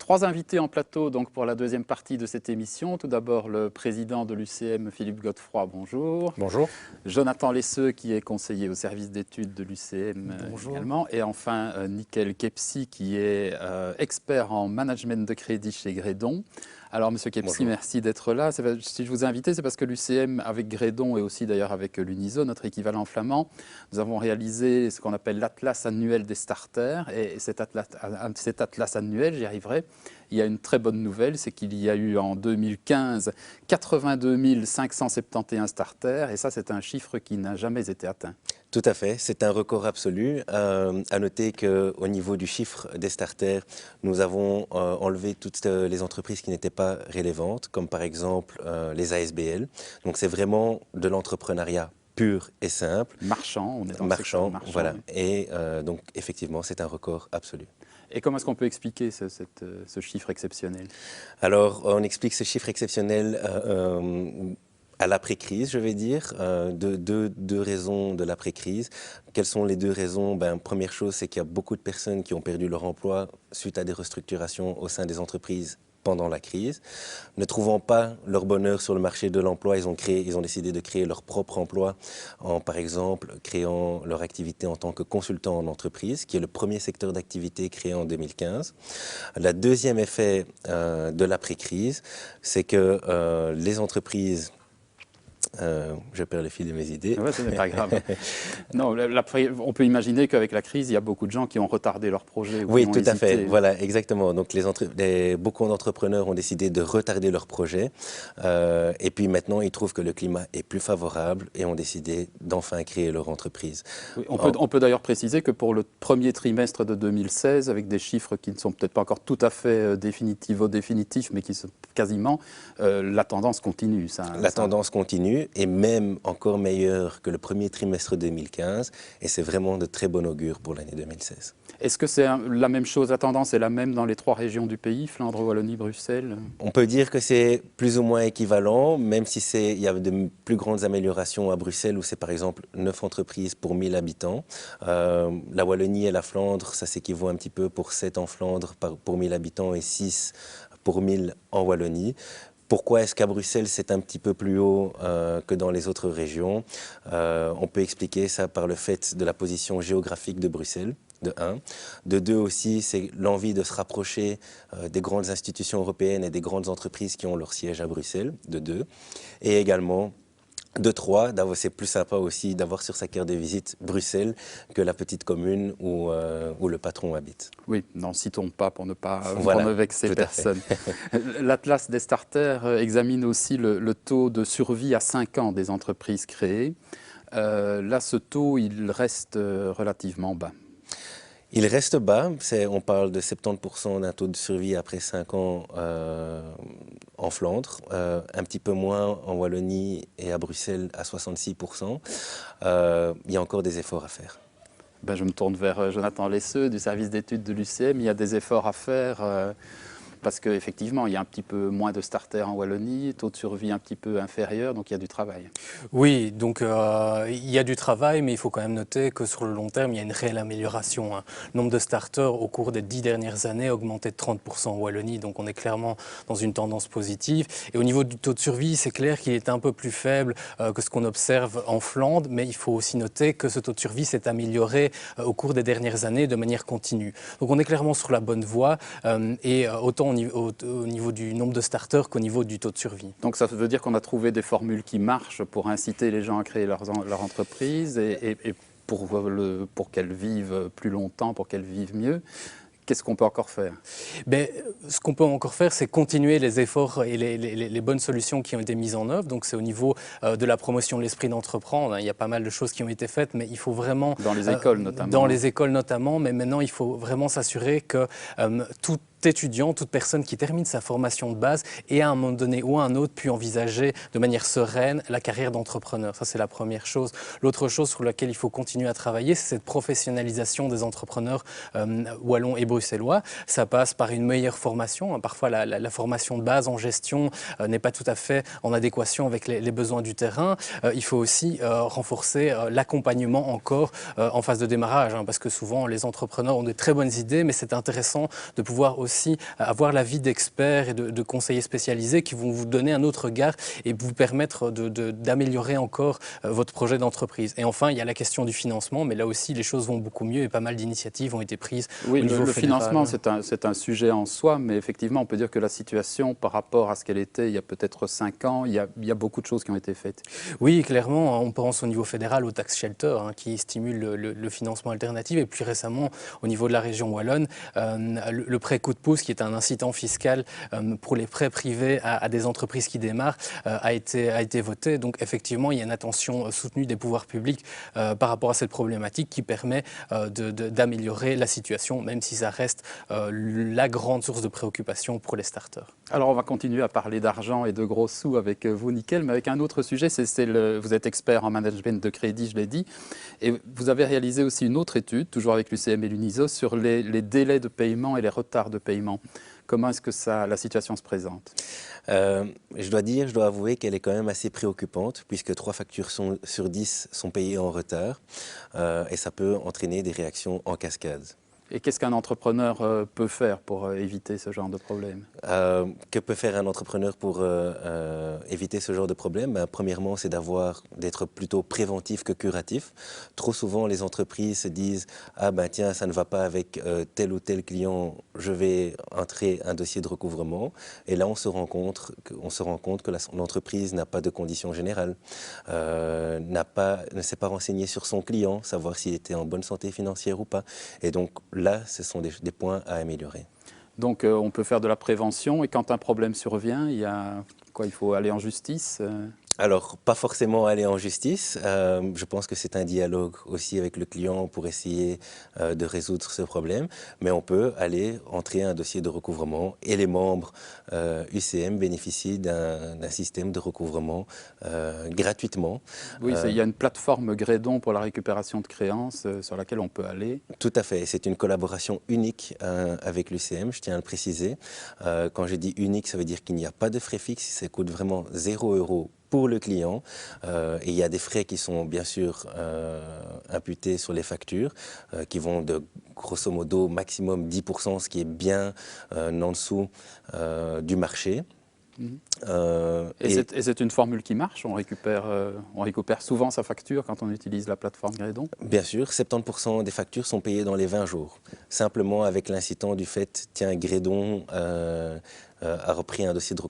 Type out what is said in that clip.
Trois invités en plateau donc, pour la deuxième partie de cette émission. Tout d'abord, le président de l'UCM, Philippe Godefroy, bonjour. Bonjour. Jonathan Lesseux, qui est conseiller au service d'études de l'UCM également. Et enfin, Nickel Kepsi, qui est expert en management de crédit chez Grédon. Alors, Monsieur Kepsi, merci d'être là. Si je vous ai invité, c'est parce que l'UCM, avec Grédon et aussi d'ailleurs avec l'UNISO, notre équivalent flamand, nous avons réalisé ce qu'on appelle l'Atlas annuel des starters. Et cet atlas annuel, j'y arriverai, il y a une très bonne nouvelle, c'est qu'il y a eu en 2015 82 571 starters. Et ça, c'est un chiffre qui n'a jamais été atteint. Tout à fait, c'est un record absolu. À noter qu'au niveau du chiffre des starters, nous avons enlevé toutes les entreprises qui n'étaient pas relevantes, comme par exemple les ASBL. Donc c'est vraiment de l'entrepreneuriat pur et simple. Marchand, on est dans marchand, marchand, voilà. Oui. Et donc effectivement, c'est un record absolu. Et comment est-ce qu'on peut expliquer ce chiffre exceptionnel? Alors, on explique ce chiffre exceptionnel à l'après-crise, je vais dire, deux raisons de l'après-crise. Quelles sont les deux raisons? Première chose, c'est qu'il y a beaucoup de personnes qui ont perdu leur emploi suite à des restructurations au sein des entreprises pendant la crise. Ne trouvant pas leur bonheur sur le marché de l'emploi, ils ont décidé de créer leur propre emploi en, par exemple, créant leur activité en tant que consultant en entreprise, qui est le premier secteur d'activité créé en 2015. Le deuxième effet de l'après-crise, c'est que les entreprises... je perds le fil de mes idées. Ouais, ce n'est pas grave. Non, on peut imaginer qu'avec la crise, il y a beaucoup de gens qui ont retardé leurs projets. Oui, tout à fait. Voilà, exactement. Donc, beaucoup d'entrepreneurs ont décidé de retarder leurs projets. Et puis maintenant, ils trouvent que le climat est plus favorable et ont décidé d'enfin créer leur entreprise. Oui, on peut d'ailleurs préciser que pour le premier trimestre de 2016, avec des chiffres qui ne sont peut-être pas encore tout à fait définitifs, mais qui sont quasiment, la tendance continue. La tendance continue. Et même encore meilleur que le premier trimestre 2015. Et c'est vraiment de très bon augure pour l'année 2016. Est-ce que c'est la même chose, la tendance est la même dans les trois régions du pays, Flandre, Wallonie, Bruxelles? On peut dire que c'est plus ou moins équivalent, même si il y a de plus grandes améliorations à Bruxelles, où c'est par exemple 9 entreprises pour 1000 habitants. La Wallonie et la Flandre, ça s'équivaut un petit peu pour 7 en Flandre pour 1000 habitants et 6 pour 1000 en Wallonie. Pourquoi est-ce qu'à Bruxelles, c'est un petit peu plus haut que dans les autres régions? On peut expliquer ça par le fait de la position géographique de Bruxelles, de 1. De 2 aussi, c'est l'envie de se rapprocher des grandes institutions européennes et des grandes entreprises qui ont leur siège à Bruxelles, de 2. Et également, de 3, c'est plus sympa aussi d'avoir sur sa carte de visite Bruxelles que la petite commune où le patron habite. Oui, n'en citons pas pour ne pas vexer tout personne. L'Atlas des starters examine aussi le taux de survie à 5 ans des entreprises créées. Là, ce taux, il reste relativement bas. Il reste bas, on parle de 70% d'un taux de survie après 5 ans en Flandre, un petit peu moins en Wallonie et à Bruxelles à 66%. Il y a encore des efforts à faire. Je me tourne vers Jonathan Lesseux du service d'études de l'UCM. Il y a des efforts à faire parce qu'effectivement, il y a un petit peu moins de starters en Wallonie, taux de survie un petit peu inférieur, donc il y a du travail. Oui, donc il y a du travail, mais il faut quand même noter que sur le long terme, il y a une réelle amélioration. Le nombre de starters au cours des 10 dernières années a augmenté de 30% en Wallonie, donc on est clairement dans une tendance positive. Et au niveau du taux de survie, c'est clair qu'il est un peu plus faible que ce qu'on observe en Flandre, mais il faut aussi noter que ce taux de survie s'est amélioré au cours des dernières années de manière continue. Donc on est clairement sur la bonne voie, et autant au niveau du nombre de starters qu'au niveau du taux de survie. Donc ça veut dire qu'on a trouvé des formules qui marchent pour inciter les gens à créer leur entreprise et pour qu'elles vivent plus longtemps, pour qu'elles vivent mieux. Qu'est-ce qu'on peut encore faire? Ce qu'on peut encore faire, c'est continuer les efforts et les bonnes solutions qui ont été mises en œuvre. Donc c'est au niveau de la promotion de l'esprit d'entreprendre. Il y a pas mal de choses qui ont été faites, mais il faut vraiment... Dans les écoles notamment. Dans les écoles notamment, mais maintenant il faut vraiment s'assurer que tout étudiant, toute personne qui termine sa formation de base et à un moment donné ou à un autre pu envisager de manière sereine la carrière d'entrepreneur. Ça, c'est la première chose. L'autre chose sur laquelle il faut continuer à travailler, c'est cette professionnalisation des entrepreneurs wallons et bruxellois. Ça passe par une meilleure formation. Parfois, la formation de base en gestion n'est pas tout à fait en adéquation avec les besoins du terrain. Il faut aussi renforcer l'accompagnement encore en phase de démarrage, parce que souvent, les entrepreneurs ont de très bonnes idées, mais c'est intéressant de pouvoir aussi aussi avoir l'avis d'experts et de conseillers spécialisés qui vont vous donner un autre regard et vous permettre d'améliorer encore votre projet d'entreprise. Et enfin, il y a la question du financement, mais là aussi, les choses vont beaucoup mieux et pas mal d'initiatives ont été prises oui, au niveau le fédéral. financement, c'est un sujet en soi, mais effectivement, on peut dire que la situation, par rapport à ce qu'elle était il y a peut-être 5 ans, il y a beaucoup de choses qui ont été faites. Oui, clairement, on pense au niveau fédéral au tax shelter, qui stimule le financement alternatif, et plus récemment, au niveau de la région wallonne, le prêt coup de pouce, qui est un incitant fiscal pour les prêts privés à des entreprises qui démarrent, a été voté. Donc effectivement, il y a une attention soutenue des pouvoirs publics par rapport à cette problématique qui permet d'améliorer la situation, même si ça reste la grande source de préoccupation pour les starters. Alors on va continuer à parler d'argent et de gros sous avec vous, Nickel, mais avec un autre sujet, vous êtes expert en management de crédit, je l'ai dit, et vous avez réalisé aussi une autre étude, toujours avec l'UCM et l'UNISO, sur les délais de paiement et les retards de paiement. Comment est-ce que la situation se présente? Je dois avouer qu'elle est quand même assez préoccupante, puisque 3 factures sur 10 sont payées en retard, et ça peut entraîner des réactions en cascade. Et qu'est-ce qu'un entrepreneur peut faire pour éviter ce genre de problème? Que peut faire un entrepreneur pour éviter ce genre de problème? Premièrement, c'est d'être plutôt préventif que curatif. Trop souvent, les entreprises se disent « Ah ben tiens, ça ne va pas avec tel ou tel client, je vais entrer un dossier de recouvrement. » Et là, on se rend compte que l'entreprise n'a pas de conditions générales, ne s'est pas renseigné sur son client, savoir s'il était en bonne santé financière ou pas. Et donc, là, ce sont des points à améliorer. Donc on peut faire de la prévention et quand un problème survient, il faut aller en justice? Alors, pas forcément aller en justice. Je pense que c'est un dialogue aussi avec le client pour essayer de résoudre ce problème. Mais on peut aller entrer un dossier de recouvrement et les membres UCM bénéficient d'un système de recouvrement gratuitement. Oui, il y a une plateforme Grédon pour la récupération de créances sur laquelle on peut aller. Tout à fait. C'est une collaboration unique avec l'UCM, je tiens à le préciser. Quand je dis unique, ça veut dire qu'il n'y a pas de frais fixes. Ça coûte vraiment 0 € pour le client. Et il y a des frais qui sont bien sûr imputés sur les factures, qui vont de grosso modo maximum 10%, ce qui est bien en dessous du marché. Et c'est une formule qui marche, on récupère souvent sa facture quand on utilise la plateforme Grédon? Bien sûr, 70% des factures sont payées dans les 20 jours. Simplement avec l'incitant du fait, tiens, Grédon a repris un dossier de